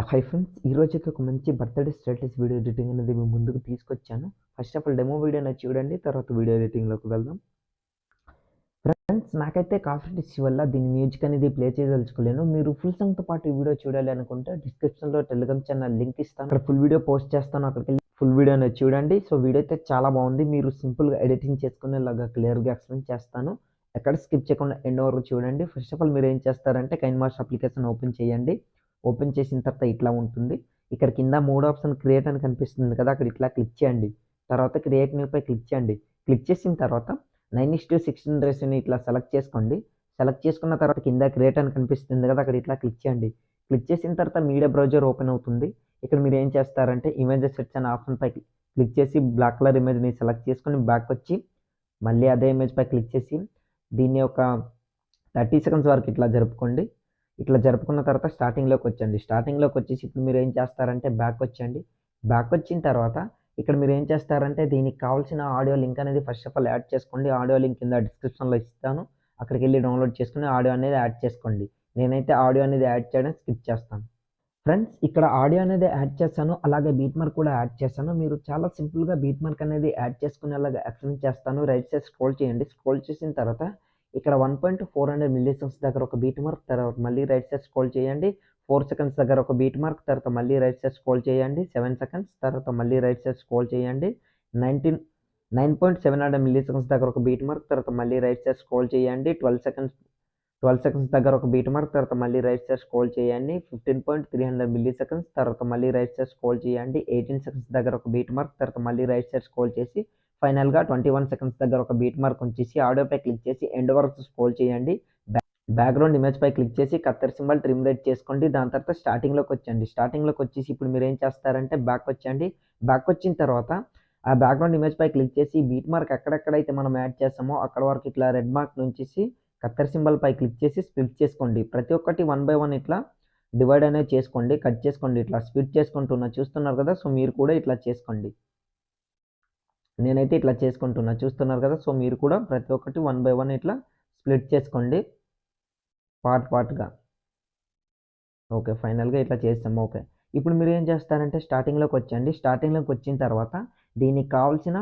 Hi friends, ఈరోజైతే ఒక మంచి బర్త్డే స్టేటస్ వీడియో ఎడిటింగ్ అనేది మేము ముందుకు తీసుకొచ్చాను. First of all demo video అనేది చూడండి, తర్వాత వీడియో ఎడిటింగ్లోకి వెళ్దాం. ఫ్రెండ్స్, నాకైతే కాఫీ ఇష్యూ వల్ల దీని మ్యూజిక్ అనేది ప్లే చేయదలుచుకోలేను. మీరు ఫుల్ సాంగ్తో పాటు ఈ వీడియో చూడాలి అనుకుంటే డిస్క్రిప్షన్లో టెలిగ్రామ్ ఛానల్ లింక్ ఇస్తాను. అక్కడ ఫుల్ వీడియో పోస్ట్ చేస్తాను, అక్కడికి వెళ్ళి ఫుల్ వీడియో అనేది చూడండి. సో వీడియో అయితే చాలా బాగుంది. మీరు సింపుల్గా ఎడిటింగ్ చేసుకునేలాగా క్లియర్గా ఎక్స్ప్లెయిన్ చేస్తాను. ఎక్కడ స్కిప్ చేయకుండా ఎండ్ వరకు చూడండి. ఫస్ట్ ఆఫ్ ఆల్ మీరు ఏం చేస్తారంటే కైన్మాస్టర్ అప్లికేషన్ ఓపెన్ చేయండి. ఓపెన్ చేసిన తర్వాత ఇట్లా ఉంటుంది. ఇక్కడ కింద 3 ఆప్షన్ క్రియేట్ అని కనిపిస్తుంది కదా, అక్కడ ఇట్లా క్లిక్ చేయండి. తర్వాత క్రియేట్ న్యూపై క్లిక్ చేయండి. క్లిక్ చేసిన తర్వాత 9:16 రేషియోని ఇట్లా సెలెక్ట్ చేసుకోండి. సెలెక్ట్ చేసుకున్న తర్వాత కింద క్రియేట్ అని కనిపిస్తుంది కదా, అక్కడ ఇట్లా క్లిక్ చేయండి. క్లిక్ చేసిన తర్వాత మీడియా బ్రౌజర్ ఓపెన్ అవుతుంది. ఇక్కడ మీరు ఏం చేస్తారంటే ఇమేజ్ సెట్స్ అనే ఆప్షన్పై క్లిక్ చేసి బ్లాక్ కలర్ ఇమేజ్ని సెలెక్ట్ చేసుకొని బ్యాక్ వచ్చి మళ్ళీ అదే ఇమేజ్పై క్లిక్ చేసి దీన్ని ఒక 30 సెకండ్స్ వరకు ఇట్లా జరుపుకోండి. ఇట్లా జరుపుకున్న తర్వాత స్టార్టింగ్లోకి వచ్చండి. స్టార్టింగ్లోకి వచ్చేసి ఇప్పుడు మీరు ఏం చేస్తారంటే బ్యాక్ వచ్చండి. బ్యాక్ వచ్చిన తర్వాత ఇక్కడ మీరు ఏం చేస్తారంటే దీనికి కావాల్సిన ఆడియో లింక్ అనేది ఫస్ట్ ఆఫ్ ఆల్ యాడ్ చేసుకోండి. ఆడియో లింక్ కింద డిస్క్రిప్షన్లో ఇస్తాను, అక్కడికి వెళ్ళి డౌన్లోడ్ చేసుకుని ఆడియో అనేది యాడ్ చేసుకోండి. నేనైతే ఆడియో అనేది యాడ్ చేయడం స్కిప్ చేస్తాను. ఫ్రెండ్స్, ఇక్కడ ఆడియో అనేది యాడ్ చేశాను, అలాగే బీట్ మార్క్ కూడా యాడ్ చేశాను. మీరు చాలా సింపుల్గా బీట్ మార్క్ అనేది యాడ్ చేసుకునేలాగా ఎక్స్ప్లెయిన్ చేస్తాను. రైట్ సైడ్ స్క్రోల్ చేయండి. స్క్రోల్ చేసిన తర్వాత ఇక్కడ 1.400 మిల్లీసెకండ్స్ దగ్గర ఒక బీట్ మార్క్, తర్వాత మళ్ళీ రైట్ సైడ్ స్క్రోల్ చేయండి. 4 సెకండ్స్ దగ్గర ఒక బీట్ మార్క్, తర్వాత మళ్ళీ రైట్ సైడ్ స్క్రోల్ చేయండి. 7 సెకండ్స్, తర్వాత మళ్ళీ రైట్ సైడ్ స్క్రోల్ చేయండి. 9.700 మిల్లీసెకండ్స్ దగ్గర ఒక బీట్ మార్క్, తర్వాత మళ్ళీ రైట్ సైడ్ స్క్రోల్ చేయండి. 12 సెకండ్స్ దగ్గర ఒక బీట్ మార్క్, తర్వాత మళ్ళీ రైట్ సైడ్ స్క్రోల్ చేయండి. 15.300 మిల్లీసెకండ్స్, తర్వాత మళ్ళీ రైట్ సైడ్ స్క్రోల్ చేయండి. 18 సెకండ్స్ దగ్గర ఒక బీట్ మార్క్, తర్వాత మళ్ళీ రైట్ సైడ్ స్క్రోల్ చేసి ఫైనల్గా 21 సెకండ్స్ దగ్గర ఒక బీట్ మార్క్ ఉంచేసి ఆడియోపై క్లిక్ చేసి ఎండ్ వరకు స్క్రోల్ చేయండి. బ్యాక్గ్రౌండ్ ఇమేజ్పై క్లిక్ చేసి కత్తెర సింబల్ ట్రిమ్ రైట్ చేసుకోండి. దాని తర్వాత స్టార్టింగ్లోకి వచ్చండి. స్టార్టింగ్లోకి వచ్చేసి ఇప్పుడు మీరు ఏం చేస్తారంటే బ్యాక్ వచ్చండి. బ్యాక్ వచ్చిన తర్వాత ఆ బ్యాక్గ్రౌండ్ ఇమేజ్పై క్లిక్ చేసి బీట్ మార్క్ ఎక్కడెక్కడైతే మనం యాడ్ చేస్తామో అక్కడ వరకు ఇట్లా రెడ్ మార్క్ నుంచి కత్తెర సింబల్ పై క్లిక్ చేసి స్ప్లిట్ చేసుకోండి. ప్రతి ఒక్కటి 1 బై 1 ఇట్లా డివైడ్ అనేది చేసుకోండి, కట్ చేసుకోండి. ఇట్లా స్ప్లిట్ చేసుకుంటున్నా చూస్తున్నారు కదా, సో మీరు కూడా ఇట్లా చేసుకోండి. నేనైతే ఇట్లా చేసుకుంటున్నా చూస్తున్నారు కదా, సో మీరు కూడా ప్రతి ఒక్కటి 1 బై 1 ఇట్లా స్ప్లిట్ చేసుకోండి పార్ట్గా. ఓకే, ఫైనల్గా ఇట్లా చేస్తాము. ఓకే, ఇప్పుడు మీరు ఏం చేస్తారంటే స్టార్టింగ్లోకి వచ్చండి. స్టార్టింగ్లోకి వచ్చిన తర్వాత దీనికి కావాల్సిన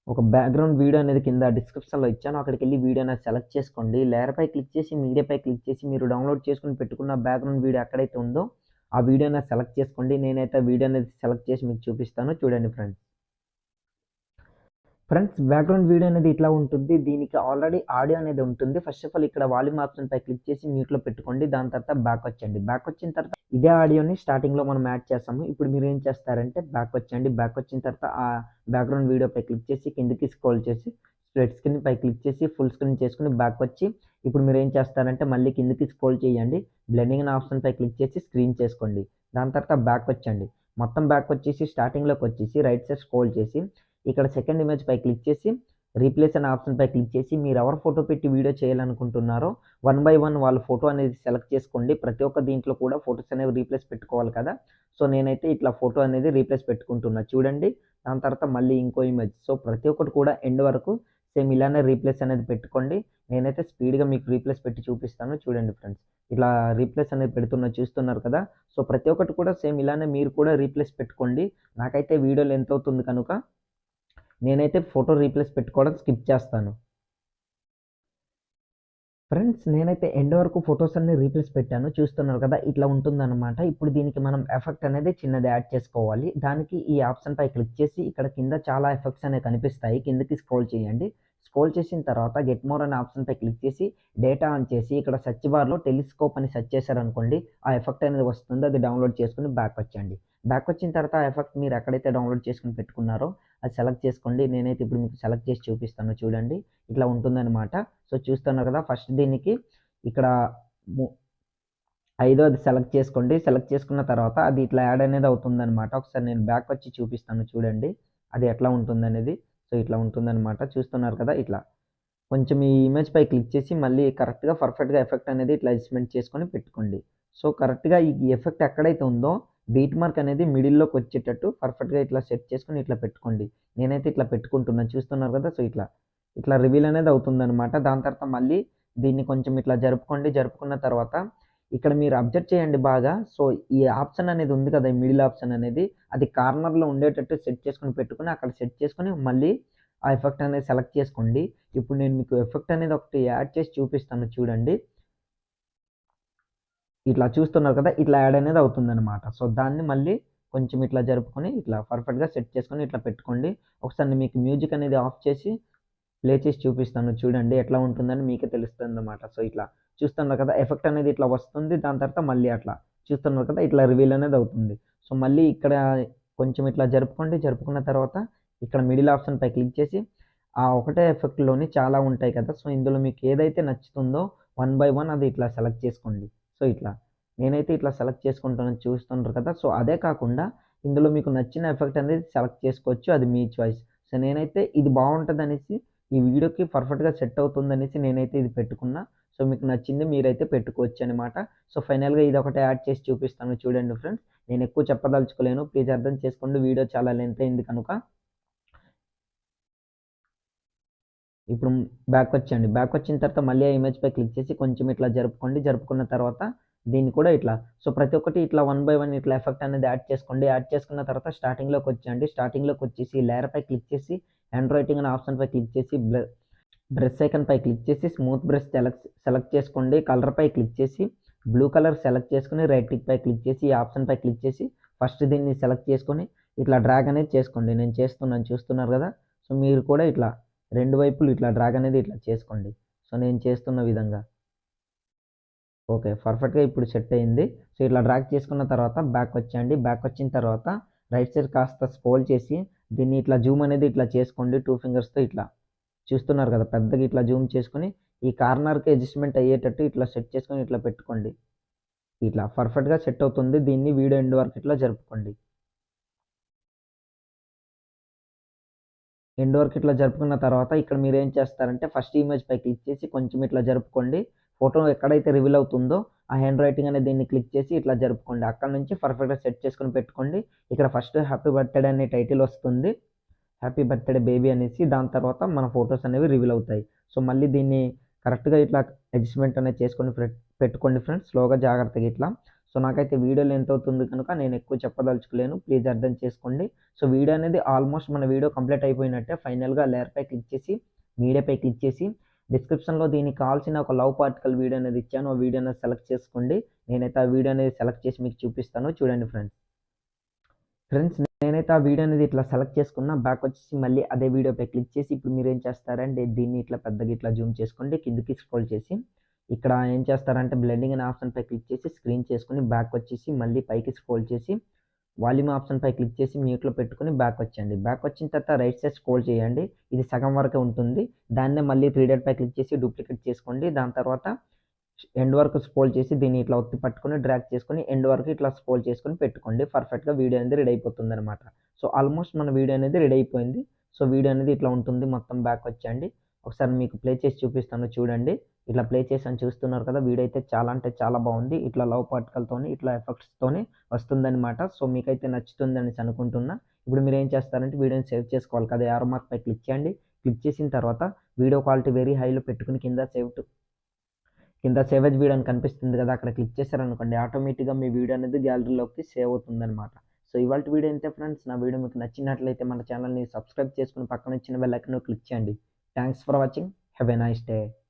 ఒక బ్యాక్గ్రౌండ్ వీడియో అనేది కింద డిస్క్రిప్షన్లో ఇచ్చాను, అక్కడికి వెళ్ళి వీడియో అనేది సెలెక్ట్ చేసుకోండి. లేయర్పై క్లిక్ చేసి మీడియాపై క్లిక్ చేసి మీరు డౌన్లోడ్ చేసుకుని పెట్టుకున్న బ్యాక్గ్రౌండ్ వీడియో ఎక్కడైతే ఉందో ఆ వీడియో అనేది సెలెక్ట్ చేసుకోండి. నేనైతే వీడియో అనేది సెలెక్ట్ చేసి మీకు చూపిస్తాను, చూడండి ఫ్రెండ్స్. బ్యాక్గ్రౌండ్ వీడియో అనేది ఇట్లా ఉంటుంది. దీనికి ఆల్రెడీ ఆడియో అనేది ఉంటుంది. ఫస్ట్ ఆఫ్ ఆల్ ఇక్కడ వాల్యూమ్ ఆప్షన్ పై క్లిక్ చేసి మ్యూట్లో పెట్టుకోండి. దాని తర్వాత బ్యాక్ వచ్చండి. బ్యాక్ వచ్చిన తర్వాత ఇదే ఆడియోని స్టార్టింగ్లో మనం యాడ్ చేస్తాము. ఇప్పుడు మీరు ఏం చేస్తారంటే బ్యాక్ వచ్చండి. బ్యాక్ వచ్చిన తర్వాత ఆ బ్యాక్గ్రౌండ్ వీడియో పై క్లిక్ చేసి కిందకి స్క్రోల్ చేసి స్ప్లిట్ స్క్రీన్ పై క్లిక్ చేసి ఫుల్ స్క్రీన్ చేసుకుని బ్యాక్ వచ్చి ఇప్పుడు మీరు ఏం చేస్తారంటే మళ్ళీ కిందకి స్క్రోల్ చేయండి. బ్లెండింగ్ అనే ఆప్షన్ పై క్లిక్ చేసి స్క్రీన్ చేసుకోండి. దాని తర్వాత బ్యాక్ వచ్చండి. మొత్తం బ్యాక్ వచ్చేసి స్టార్టింగ్లోకి వచ్చేసి రైట్ సైడ్ స్క్రోల్ చేసి ఇక్కడ సెకండ్ ఇమేజ్ పై క్లిక్ చేసి రీప్లేస్ అనే ఆప్షన్ పై క్లిక్ చేసి మీరు ఎవరు ఫోటో పెట్టి వీడియో చేయాలనుకుంటున్నారో 1 బై 1 వాళ్ళ ఫోటో అనేది సెలెక్ట్ చేసుకోండి. ప్రతి ఒక్క దీంట్లో కూడా ఫోటోస్ అనేవి రీప్లేస్ పెట్టుకోవాలి కదా, సో నేనైతే ఇట్లా ఫోటో అనేది రీప్లేస్ పెట్టుకుంటున్నా చూడండి. దాని తర్వాత మళ్ళీ ఇంకో ఇమేజ్. సో ప్రతి ఒక్కటి కూడా ఎండ్ వరకు సేమ్ ఇలానే రీప్లేస్ అనేది పెట్టుకోండి. నేనైతే స్పీడ్గా మీకు రీప్లేస్ పెట్టి చూపిస్తాను, చూడండి ఫ్రెండ్స్. ఇట్లా రీప్లేస్ అనేది చూస్తున్నారు కదా, సో ప్రతి ఒక్కటి కూడా సేమ్ ఇలానే మీరు కూడా రీప్లేస్ పెట్టుకోండి. నాకైతే వీడియో లెంత్ అవుతుంది కనుక నేనైతే ఫోటో రీప్లేస్ పెట్టుకోవడం స్కిప్ చేస్తాను. ఫ్రెండ్స్, నేనైతే ఎండ్ వరకు ఫొటోస్ అన్ని రీప్లేస్ పెట్టాను, చూస్తున్నారు కదా, ఇట్లా ఉంటుందన్నమాట. ఇప్పుడు దీనికి మనం ఎఫెక్ట్ అనేది చిన్నది యాడ్ చేసుకోవాలి. దానికి ఈ ఆప్షన్ పై క్లిక్ చేసి ఇక్కడ కింద చాలా ఎఫెక్ట్స్ అనేవి కనిపిస్తాయి, కిందకి స్క్రోల్ చేయండి. స్క్రోల్ చేసిన తర్వాత గెట్ మోర్ అనే ఆప్షన్ పై క్లిక్ చేసి డేటా ఆన్ చేసి ఇక్కడ సెర్చ్ బార్లో టెలిస్కోప్ అని సెర్చ్ చేశారనుకోండి, ఆ ఎఫెక్ట్ అనేది వస్తుంది. అది డౌన్లోడ్ చేసుకుని బ్యాక్ వచ్చండి. బ్యాక్ వచ్చిన తర్వాత ఆ ఎఫెక్ట్ మీరు ఎక్కడైతే డౌన్లోడ్ చేసుకుని పెట్టుకున్నారో అది సెలెక్ట్ చేసుకోండి. నేనైతే ఇప్పుడు మీకు సెలెక్ట్ చేసి చూపిస్తాను, చూడండి. ఇట్లా ఉంటుందన్నమాట. సో చూస్తున్నారు కదా, ఫస్ట్ దీనికి ఇక్కడ ఐదోది సెలెక్ట్ చేసుకోండి. సెలెక్ట్ చేసుకున్న తర్వాత అది ఇట్లా యాడ్ అనేది అవుతుందన్నమాట. ఒకసారి నేను బ్యాక్ వచ్చి చూపిస్తాను, చూడండి అది ఎట్లా ఉంటుందనేది. సో ఇట్లా ఉంటుందన్నమాట, చూస్తున్నారు కదా. ఇట్లా కొంచెం ఈ ఇమేజ్ పై క్లిక్ చేసి మళ్ళీ కరెక్ట్గా పర్ఫెక్ట్గా ఎఫెక్ట్ అనేది ఇట్లా అడ్జస్ట్మెంట్ చేసుకొని పెట్టుకోండి. సో కరెక్ట్గా ఈ ఎఫెక్ట్ ఎక్కడైతే ఉందో బీట్ మార్క్ అనేది మిడిల్లోకి వచ్చేటట్టు పర్ఫెక్ట్గా ఇట్లా సెట్ చేసుకొని ఇట్లా పెట్టుకోండి. నేనైతే ఇట్లా పెట్టుకుంటున్నాను, చూస్తున్నారు కదా. సో ఇట్లా రివీల్ అనేది అవుతుందన్నమాట. దాని తర్వాత మళ్ళీ దీన్ని కొంచెం ఇట్లా జరుపుకోండి. జరుపుకున్న తర్వాత ఇక్కడ మీరు అబ్జర్వ్ చేయండి బాగా. సో, ఈ ఆప్షన్ అనేది ఉంది కదా! ఈ మిడిల్ ఆప్షన్ అనేది అది కార్నర్‌లో ఉండేటట్టు సెట్ చేసుకొని పెట్టుకొని, అక్కడ సెట్ చేసుకొని మళ్ళీ ఆ ఎఫెక్ట్ అనేది సెలెక్ట్ చేసుకోండి. ఇప్పుడు నేను మీకు ఎఫెక్ట్ అనేది ఒకటి యాడ్ చేసి చూపిస్తాను చూడండి. ఇట్లా చూస్తున్నారు కదా! ఇట్లా యాడ్ అనేది అవుతుందనమాట. సో, దాన్ని మళ్ళీ కొంచెం ఇట్లా జరుపుకొని, ఇట్లా పర్ఫెక్ట్‌గా సెట్ చేసుకొని ఇట్లా పెట్టుకోండి. ఒకసారి మీకు మ్యూజిక్ అనేది ఆఫ్ చేసి, ప్లే చేసి చూపిస్తాను చూడండి ఎట్లా ఉంటుందని మీకే తెలుస్తుందనమాట. సో, ఇట్లా చూస్తున్నారు కదా! ఎఫెక్ట్ అనేది ఇట్లా వస్తుంది. దాని తర్వాత మళ్ళీ అట్లా చూస్తున్నారు కదా! ఇట్లా రివీల్ అనేది అవుతుంది. సో, మళ్ళీ ఇక్కడ కొంచెం ఇట్లా జరుపుకోండి. జరుపుకున్న తర్వాత ఇక్కడ మిడిల్ ఆప్షన్‌పై క్లిక్ చేసి, ఆ ఒకటే ఎఫెక్ట్‌లోని చాలా ఉంటాయి కదా! సో, ఇందులో మీకు ఏదైతే నచ్చుతుందో వన్ బై వన్ అది ఇట్లా సెలెక్ట్ చేసుకోండి. సో, ఇట్లా నేనైతే ఇట్లా సెలెక్ట్ చేసుకుంటానని చూస్తున్నారు కదా! సో, అదే కాకుండా ఇందులో మీకు నచ్చిన ఎఫెక్ట్ అనేది సెలెక్ట్ చేసుకోవచ్చు. అది మీ చాయిస్. సో, నేనైతే ఇది బావుంటదనేసి ఈ వీడియోకి పర్ఫెక్ట్‌గా సెట్ అవుతుందనేసి నేనైతే ఇది పెట్టుకున్నా. సో, మీకు నచ్చింది మీరైతే పెట్టుకోవచ్చనమాట. సో, ఫైనల్‌గా ఇదొకటి యాడ్ చేసి చూపిస్తాను చూడండి ఫ్రెండ్స్. నేను ఎక్కువ చెప్పదలుచుకోలేను. ప్లీజ్ అర్థం చేసుకోండి. వీడియో చాలా లెంత్ అయింది కనుక. ఇప్పుడు బ్యాకొచ్చేయండి. బ్యాకొచ్చిన తర్వాత మళ్ళీ ఆ ఇమేజ్‌పై క్లిక్ చేసి కొంచెం ఇట్లా జరుపుకోండి. జరుపుకున్న తర్వాత దీన్ని కూడా ఇట్లా సో, ప్రతి ఒక్కటి ఇట్లా వన్ బై వన్ ఇట్లా ఎఫెక్ట్ అనేది యాడ్ చేసుకోండి. యాడ్ చేసుకున్న తర్వాత స్టార్టింగ్‌లోకొచ్చేయండి. స్టార్టింగ్‌లోకొచ్చేసి లేయర్‌పై క్లిక్ చేసి హ్యాండ్ రైటింగ్ అనే ఆప్షన్‌పై క్లిక్ చేసి బ్రష్ ఐకాన్‌పై క్లిక్ చేసి స్మూత్ బ్రష్ సెలెక్ట్ చేసుకోండి. కలర్‌పై క్లిక్ చేసి బ్లూ కలర్ సెలెక్ట్ చేసుకొని రైట్ క్లిక్‌పై క్లిక్ చేసి ఈ ఆప్షన్‌పై క్లిక్ చేసి ఫస్ట్ దీన్ని సెలెక్ట్ చేసుకొని ఇట్లా డ్రాగ్ అనేది చేసుకోండి. నేను చేస్తున్నాను చూస్తున్నారు గదా! సో, మీరు కూడా ఇట్లా 2 వైపులు ఇట్లా డ్రాగ్ అనేది ఇట్లా చేసుకోండి. సో, నేను చేస్తున్న విధంగా. ఓకే. పర్ఫెక్ట్‌గా ఇప్పుడు సెట్ అయింది. సో, ఇట్లా డ్రాగ్ చేసుకున్న తర్వాత బ్యాకొచ్చేయండి. బ్యాకొచ్చిన తర్వాత రైట్ సైడ్ కాస్త స్క్రోల్ చేసి దీన్ని ఇట్లా జూమ్ అనేది ఇట్లా చేసుకోండి 2 ఫింగర్స్‌తో ఇట్లా. చూస్తున్నారు కదా! పెద్దగా ఇట్లా జూమ్ చేసుకొని, ఈ కార్నర్‌కి అడ్జస్ట్‌మెంట్ అయ్యేటట్టు ఇట్లా సెట్ చేసుకొని ఇట్లా పెట్టుకోండి. ఇట్లా పర్ఫెక్ట్‌గా సెట్ అవుతుంది. దీన్ని వీడియో ఎండ్ వరకు ఇట్లా జరుపుకోండి. ఎండ్ వరకు ఇట్లా జరుపుకున్న తర్వాత ఇక్కడ మీరేం చేస్తారంటే ఫస్ట్ ఇమేజ్‌పై క్లిక్ చేసి కొంచెం ఇట్లా జరుపుకోండి. ఫోటో ఎక్కడైతే రివీల్ అవుతుందో ఆ హ్యాండ్ రైటింగ్ అనే దీన్ని క్లిక్ చేసి ఇట్లా జరుపుకోండి. అక్కడి నుంచి పర్ఫెక్ట్‌గా సెట్ చేసుకొని పెట్టుకోండి. ఇక్కడ ఫస్ట్ హ్యాపీ బర్త్‌డే అనే టైటిల్ వస్తుంది. హ్యాపీ బర్త్‌డే బేబీ అనేసి దాని తర్వాత మన ఫోటోస్ అనేవి రివీల్ అవుతాయి. సో, మళ్ళీ దీన్ని కరెక్ట్‌గా ఇట్లా అడ్జస్ట్‌మెంట్ అనేది చేసుకొని పెట్టుకోండి ఫ్రెండ్స్. స్లోగా జాగ్రత్తగా ఇట్లా. సో, నాకైతే వీడియో లెంత్ అవుతుంది కనుక నేను ఎక్కువ చెప్పదలుచుకోలేను. ప్లీజ్ అర్థం చేసుకోండి. సో, వీడియో అనేది ఆల్మోస్ట్ మన వీడియో కంప్లీట్ అయిపోయినట్టే. ఫైనల్‌గా లేయర్‌పై క్లిక్ చేసి, మీడియాపై క్లిక్ చేసి డిస్క్రిప్షన్‌లో దీనికి కావాల్సిన ఒక లవ్ పార్టికల్ వీడియో అనేది ఇచ్చాను. ఆ వీడియో అనేది సెలెక్ట్ చేసుకోండి. నేనైతే ఆ వీడియో అనేది సెలెక్ట్ చేసి మీకు చూపిస్తాను. చూడండి ఫ్రెండ్స్. ఫ్రెండ్స్ నేనైతే ఆ వీడియో అనేది ఇట్లా సెలెక్ట్ చేసుకున్న. బ్యాక్ వచ్చేసి మళ్ళీ అదే వీడియోపై క్లిక్ చేసి ఇప్పుడు మీరేం చేస్తారంటే దీన్ని ఇట్లా పెద్దగా ఇట్లా జూమ్ చేసుకోండి. కిందకి స్క్రోల్ చేసి ఇక్కడ ఏం చేస్తారంటే బ్లెండింగ్ అనే ఆప్షన్‌పై క్లిక్ చేసి స్క్రీన్ చేసుకొని బ్యాక్ వచ్చేసి మళ్ళీ పైకి స్క్రోల్ చేసి వాల్యూమ్ ఆప్షన్‌పై క్లిక్ చేసి మ్యూట్‌లో పెట్టుకొని బ్యాక్ వచ్చేయండి. బ్యాక్ వచ్చిన తర్వాత రైట్ సైడ్ స్క్రోల్ చేయండి. ఇది సగం వరకే ఉంటుంది. దాన్నే మళ్ళీ 3 డాట్‌పై క్లిక్ చేసి డూప్లికేట్ చేసుకోండి. దాని తర్వాత ఎండ్ వరకు స్క్రోల్ చేసి దీన్ని ఇట్లా ఒత్తి పట్టుకొని డ్రాగ్ చేసుకొని ఎండ్ వరకు ఇట్లా స్క్రోల్ చేసుకొని పెట్టుకోండి. పర్ఫెక్ట్‌గా వీడియో అనేది రెడీ అయిపోతుందనమాట. సో, ఆల్మోస్ట్ మన వీడియో అనేది రెడీ అయిపోయింది. సో, వీడియో అనేది ఇట్లా ఉంటుంది. మొత్తం బ్యాక్ వచ్చేయండి. ఒకసారి మీకు ప్లే చేసి చూపిస్తాను చూడండి. ఇట్లా ప్లే చేశాను చూస్తున్నారు కదా! వీడియో అయితే చాలా అంటే చాలా బావుంది. ఇట్లా లవ్ పార్టికల్‌తోని ఇట్లా ఎఫెక్ట్స్‌తోని వస్తుందనమాట. సో, మీకైతే నచ్చుతుందనేసి అనుకుంటున్నా. ఇప్పుడు మీరేం చేస్తారంటే వీడియోని సేవ్ చేసుకోవాలి కదా! యారో మార్క్‌పై క్లిక్ చేయండి. క్లిక్ చేసిన తర్వాత వీడియో క్వాలిటీ వెరీ హైలో పెట్టుకొని కింద సేవ్ యాజ్ వీడియో అని కనిపిస్తుంది కదా! అక్కడ క్లిక్ చేశారనుకోండి ఆటోమేటిక్‌గా మీ వీడియో అనేది గ్యాలరీలోకి సేవ్ అవుతుందనమాట. సో, ఇవాల్టి వీడియో ఇంతే ఫ్రెండ్స్. నా వీడియో మీకు నచ్చినట్లయితే మన ఛానెల్‌ని సబ్స్క్రైబ్ చేసుకొని పక్కన వచ్చిన బెల్ ఐకాన్‌ను క్లిక్ చేయండి. Thanks for watching. Have a nice day.